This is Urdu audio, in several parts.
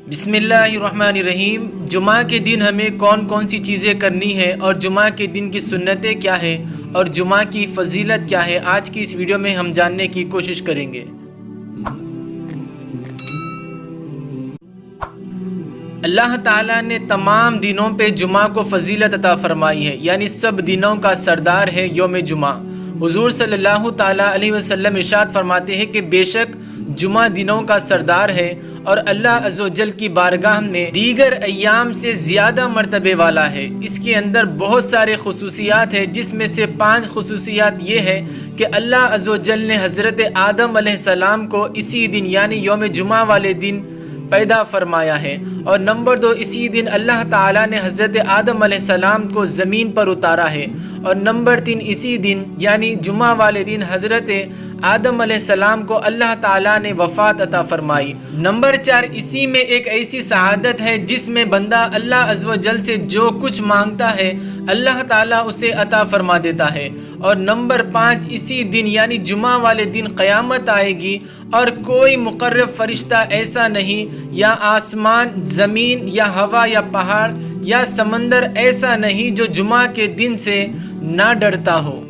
بسم اللہ الرحمن الرحیم۔ جمعہ کے دن ہمیں کون کون سی چیزیں کرنی ہے اور جمعہ کے دن کی سنتیں کیا ہیں اور جمعہ کی فضیلت کیا ہے، آج کی اس ویڈیو میں ہم جاننے کی کوشش کریں گے۔ اللہ تعالیٰ نے تمام دنوں پہ جمعہ کو فضیلت عطا فرمائی ہے، یعنی سب دنوں کا سردار ہے یوم جمعہ۔ حضور صلی اللہ تعالیٰ علیہ وسلم ارشاد فرماتے ہیں کہ بے شک جمعہ دنوں کا سردار ہے اور اللہ عز و جل کی بارگاہ میں دیگر ایام سے زیادہ مرتبے والا ہے۔ اس کے اندر بہت سارے خصوصیات ہیں، جس میں سے 5 خصوصیات یہ ہے کہ اللہ عز و جل نے حضرت آدم علیہ السلام کو اسی دن یعنی یوم جمعہ والے دن پیدا فرمایا ہے، اور نمبر 2 اسی دن اللہ تعالیٰ نے حضرت آدم علیہ السلام کو زمین پر اتارا ہے، اور نمبر 3 اسی دن یعنی جمعہ والے دن حضرت آدم علیہ السلام کو اللہ تعالیٰ نے وفات عطا فرمائی۔ نمبر 4 اسی میں ایک ایسی سعادت ہے جس میں بندہ اللہ عز و جل سے جو کچھ مانگتا ہے اللہ تعالیٰ اسے عطا فرما دیتا ہے، اور نمبر 5 اسی دن یعنی جمعہ والے دن قیامت آئے گی اور کوئی مقرب فرشتہ ایسا نہیں، یا آسمان، زمین یا ہوا یا پہاڑ یا سمندر ایسا نہیں جو جمعہ کے دن سے نہ ڈرتا ہو۔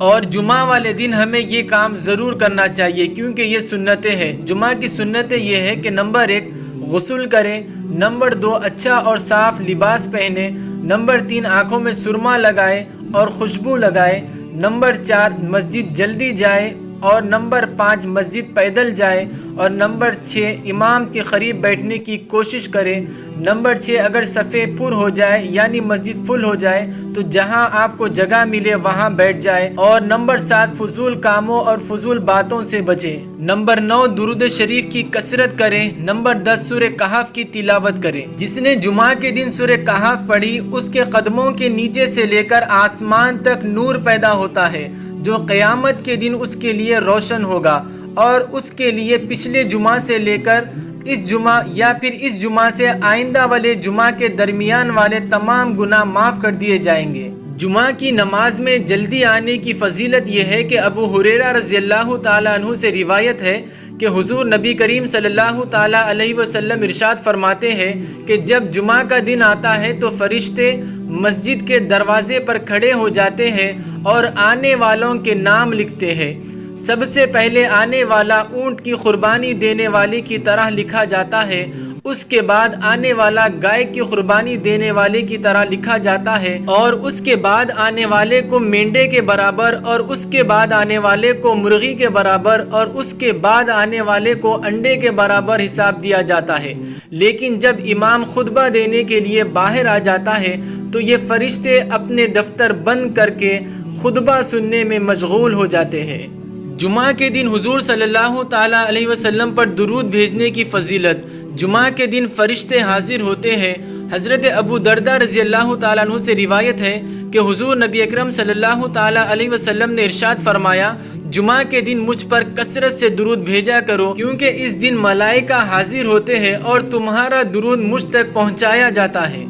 اور جمعہ والے دن ہمیں یہ کام ضرور کرنا چاہیے کیونکہ یہ سنتیں ہیں۔ جمعہ کی سنتیں یہ ہے کہ نمبر 1 غسل کریں، نمبر 2 اچھا اور صاف لباس پہنیں، نمبر 3 آنکھوں میں سرما لگائیں اور خوشبو لگائیں، نمبر 4 مسجد جلدی جائیں، اور نمبر 5 مسجد پیدل جائیں، اور نمبر 6 امام کے قریب بیٹھنے کی کوشش کریں، نمبر 6 اگر صفیں پر ہو جائے یعنی مسجد فل ہو جائے تو جہاں آپ کو جگہ ملے وہاں بیٹھ جائے، اور نمبر 7 فضول کاموں اور فضول باتوں سے بچیں، نمبر 9 درود شریف کی کثرت کریں، نمبر 10 سورہ کہف کی تلاوت کریں۔ جس نے جمعہ کے دن سورہ کہف پڑھی اس کے قدموں کے نیچے سے لے کر آسمان تک نور پیدا ہوتا ہے جو قیامت کے دن اس کے لیے روشن ہوگا، اور اس کے لیے پچھلے جمعہ سے لے کر اس جمعہ یا پھر اس جمعہ سے آئندہ والے جمعہ کے درمیان والے تمام گناہ معاف کر دیے جائیں گے۔ جمعہ کی نماز میں جلدی آنے کی فضیلت یہ ہے کہ ابو ہریرہ رضی اللہ تعالیٰ عنہ سے روایت ہے کہ حضور نبی کریم صلی اللہ تعالیٰ علیہ وسلم ارشاد فرماتے ہیں کہ جب جمعہ کا دن آتا ہے تو فرشتے مسجد کے دروازے پر کھڑے ہو جاتے ہیں اور آنے والوں کے نام لکھتے ہیں۔ سب سے پہلے آنے والا اونٹ کی قربانی دینے والے کی طرح لکھا جاتا ہے، اس کے بعد آنے والا گائے کی قربانی دینے والے کی طرح لکھا جاتا ہے، اور اس کے بعد آنے والے کو مینڈے کے برابر، اور اس کے بعد آنے والے کو مرغی کے برابر، اور اس کے بعد آنے والے کو انڈے کے برابر حساب دیا جاتا ہے۔ لیکن جب امام خطبہ دینے کے لیے باہر آ جاتا ہے تو یہ فرشتے اپنے دفتر بند کر کے خطبہ سننے میں مشغول ہو جاتے ہیں۔ جمعہ کے دن حضور صلی اللہ تعالیٰ علیہ وسلم پر درود بھیجنے کی فضیلت۔ جمعہ کے دن فرشتے حاضر ہوتے ہیں۔ حضرت ابو دردہ رضی اللہ تعالیٰ عنہ سے روایت ہے کہ حضور نبی اکرم صلی اللہ تعالیٰ علیہ وسلم نے ارشاد فرمایا، جمعہ کے دن مجھ پر کثرت سے درود بھیجا کرو کیونکہ اس دن ملائکہ حاضر ہوتے ہیں اور تمہارا درود مجھ تک پہنچایا جاتا ہے۔